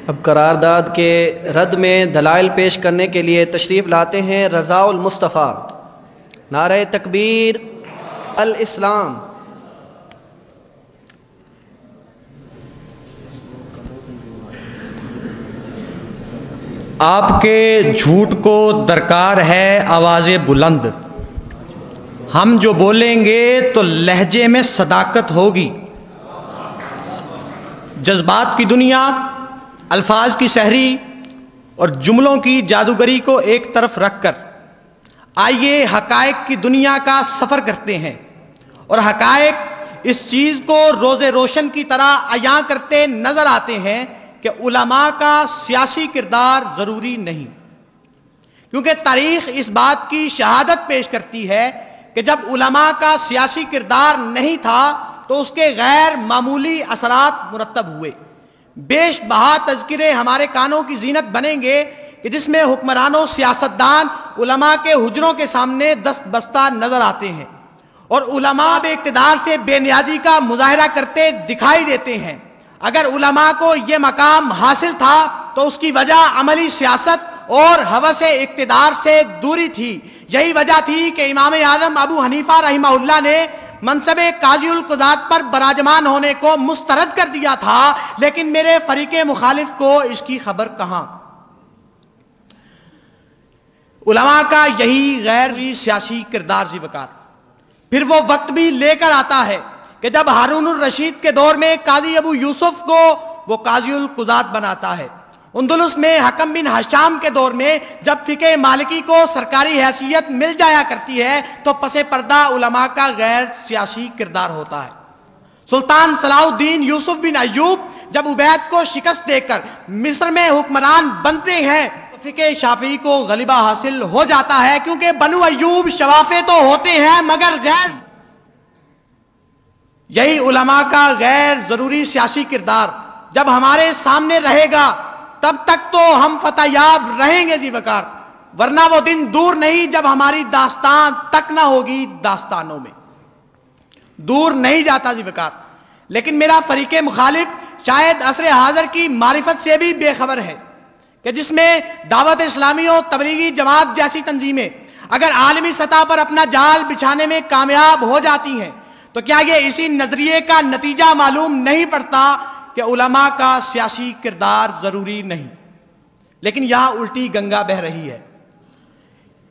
اب قرارداد کے رد میں دلائل پیش کرنے کے لیے تشریف لاتے ہیں رضا المصطفیٰ۔ نعرہ تکبیر، الاسلام۔ آپ کے جھوٹ کو درکار ہے آواز بلند، ہم جو بولیں گے تو لہجے میں صداقت ہوگی۔ جذبات کی دنیا، الفاظ کی سحری اور جملوں کی جادوگری کو ایک طرف رکھ کر آئیے حقائق کی دنیا کا سفر کرتے ہیں، اور حقائق اس چیز کو روز روشن کی طرح عیاں کرتے نظر آتے ہیں کہ علماء کا سیاسی کردار ضروری نہیں، کیونکہ تاریخ اس بات کی شہادت پیش کرتی ہے کہ جب علماء کا سیاسی کردار نہیں تھا تو اس کے غیر معمولی اثرات مرتب ہوئے۔ بیش بہا تذکرے ہمارے کانوں کی زینت بنیں گے کہ جس میں حکمرانوں، سیاستدان علماء کے حجروں کے سامنے دست بستہ نظر آتے ہیں، اور علماء اقتدار سے بے نیازی کا مظاہرہ کرتے دکھائی دیتے ہیں۔ اگر علماء کو یہ مقام حاصل تھا تو اس کی وجہ عملی سیاست اور ہوس اقتدار سے دوری تھی۔ یہی وجہ تھی کہ امام اعظم ابو حنیفہ رحمہ اللہ نے منصب قاضی القضات پر براجمان ہونے کو مسترد کر دیا تھا، لیکن میرے فریق مخالف کو اس کی خبر کہاں؟ علماء کا یہی غیر سیاسی کردار ذی وقار پھر وہ وقت بھی لے کر آتا ہے کہ جب ہارون الرشید کے دور میں قاضی ابو یوسف کو وہ قاضی القضات بناتا ہے، اندلس میں حکم بن ہشام کے دور میں جب فقہ مالکی کو سرکاری حیثیت مل جایا کرتی ہے تو پس پردہ علماء کا غیر سیاسی کردار ہوتا ہے۔ سلطان صلاح الدین یوسف بن ایوب جب عبید کو شکست دے کر مصر میں حکمران بنتے ہیں تو فقہ شافعی کو غلبہ حاصل ہو جاتا ہے، کیونکہ بنو ایوب شوافے تو ہوتے ہیں مگر غیر۔ یہی علماء کا غیر ضروری سیاسی کردار جب ہمارے سامنے رہے گا تب تک تو ہم فتح یاب رہیں گے ذی وقار، ورنہ وہ دن دور نہیں جب ہماری داستان تک نہ ہوگی داستانوں میں۔ دور نہیں جاتا ذی وقار، لیکن میرا فریق مخالف شاید عصر حاضر کی معرفت سے بھی بے خبر ہے کہ جس میں دعوت اسلامی اور تبلیغی جماعت جیسی تنظیمیں اگر عالمی سطح پر اپنا جال بچھانے میں کامیاب ہو جاتی ہیں تو کیا یہ اسی نظریے کا نتیجہ معلوم نہیں پڑتا کہ علماء کا سیاسی کردار ضروری نہیں؟ لیکن یہاں الٹی گنگا بہ رہی ہے۔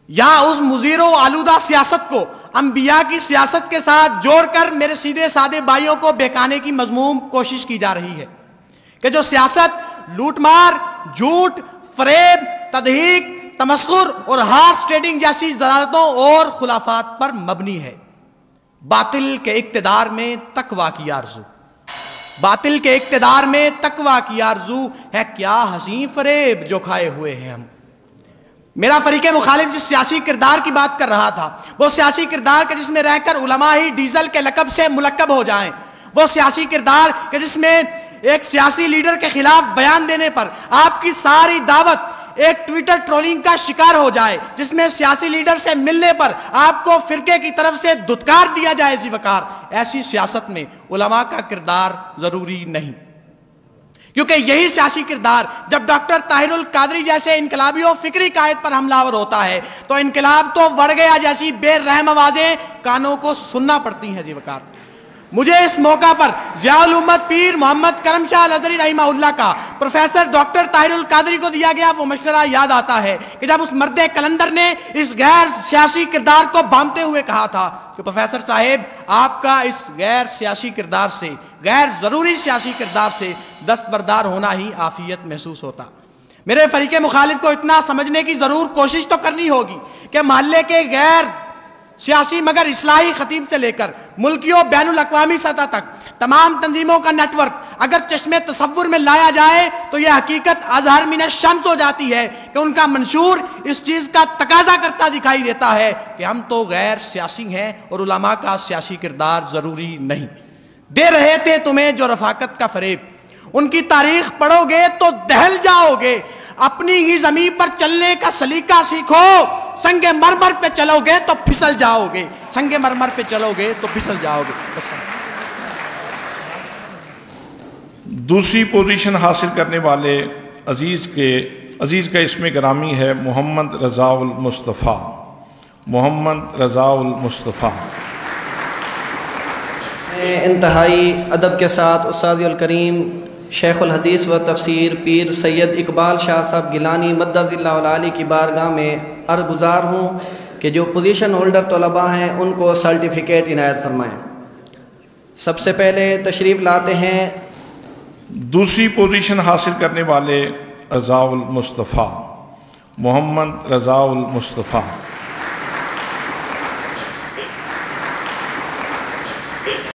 یہاں اس مضر و آلودہ سیاست کو انبیاء کی سیاست کے ساتھ جوڑ کر میرے سیدھے سادے بھائیوں کو بہکانے کی مذموم کوشش کی جا رہی ہے کہ جو سیاست لوٹ مار، جھوٹ، فریب، تضحیک، تمسخر اور ہارس ٹریڈنگ جیسی ضلالتوں اور خلافات پر مبنی ہے۔ باطل کے اقتدار میں تقویٰ کی آرزو، باطل کے اقتدار میں تقویٰ کی آرزو ہے کیا حسین فریب جو کھائے ہوئے ہیں ہم۔ میرا فریق مخالف جس سیاسی کردار کی بات کر رہا تھا وہ سیاسی کردار کے جس میں رہ کر علماء ہی ڈیزل کے لقب سے ملقب ہو جائیں، وہ سیاسی کردار کے جس میں ایک سیاسی لیڈر کے خلاف بیان دینے پر آپ کی ساری دعوت ایک ٹویٹر ٹرولنگ کا شکار ہو جائے، جس میں سیاسی لیڈر سے ملنے پر آپ کو فرقے کی طرف سے دھتکار دیا جائے ذی وقار، ایسی سیاست میں علماء کا کردار ضروری نہیں، کیونکہ یہی سیاسی کردار جب ڈاکٹر طاہر القادری جیسے انقلابی و فکری قائد پر حملہ آور ہوتا ہے تو انقلاب تو بڑھ گیا جیسی بے رحم آوازیں کانوں کو سننا پڑتی ہیں ذی وقار۔ مجھے اس موقع پر ضیاء الامت پیر محمد کرم شاہ الازہری رحمہ اللہ کا پروفیسر ڈاکٹر طاہر القادری کو دیا گیا وہ مشورہ یاد آتا ہے کہ جب اس مرد کلندر نے اس غیر سیاسی کردار کو بھانپتے ہوئے کہا تھا کہ پروفیسر صاحب آپ کا اس غیر سیاسی کردار سے، غیر ضروری سیاسی کردار سے دستبردار ہونا ہی عافیت محسوس ہوتا۔ میرے فریق مخالف کو اتنا سمجھنے کی ضرور کوشش تو کرنی ہوگی کہ محلے کے غیر سیاسی مگر اصلاحی خطیب سے لے کر ملکی و بین الاقوامی سطح تک تمام تنظیموں کا نیٹ ورک اگر چشمے تصور میں لایا جائے تو یہ حقیقت اظہر من الشمس ہو جاتی ہے کہ ان کا منشور اس چیز کا تقاضا کرتا دکھائی دیتا ہے کہ ہم تو غیر سیاسی ہیں اور علماء کا سیاسی کردار ضروری نہیں۔ دے رہے تھے تمہیں جو رفاقت کا فریب، ان کی تاریخ پڑھو گے تو دہل جاؤ گے، اپنی ہی زمین پر چلنے کا سلیقہ سیکھو، سنگ مرمر پہ چلو گے تو پھسل جاؤ گے، سنگ مرمر پہ چلو گے تو پھسل جاؤ گے۔ دوسری پوزیشن حاصل کرنے والے عزیز کا اسم گرامی ہے محمد رضا المصطفیٰ، محمد رضا المصطفیٰ۔ انتہائی ادب کے ساتھ استاد الکریم شیخ الحدیث و تفسیر پیر سید اقبال شاہ صاحب گیلانی مدد اللہ العالی کی بارگاہ میں عرض گزار ہوں کہ جو پوزیشن ہولڈر طلباء ہیں ان کو سرٹیفکیٹ عنایت فرمائیں۔ سب سے پہلے تشریف لاتے ہیں دوسری پوزیشن حاصل کرنے والے رضا المصطفیٰ، محمد رضا المصطفیٰ۔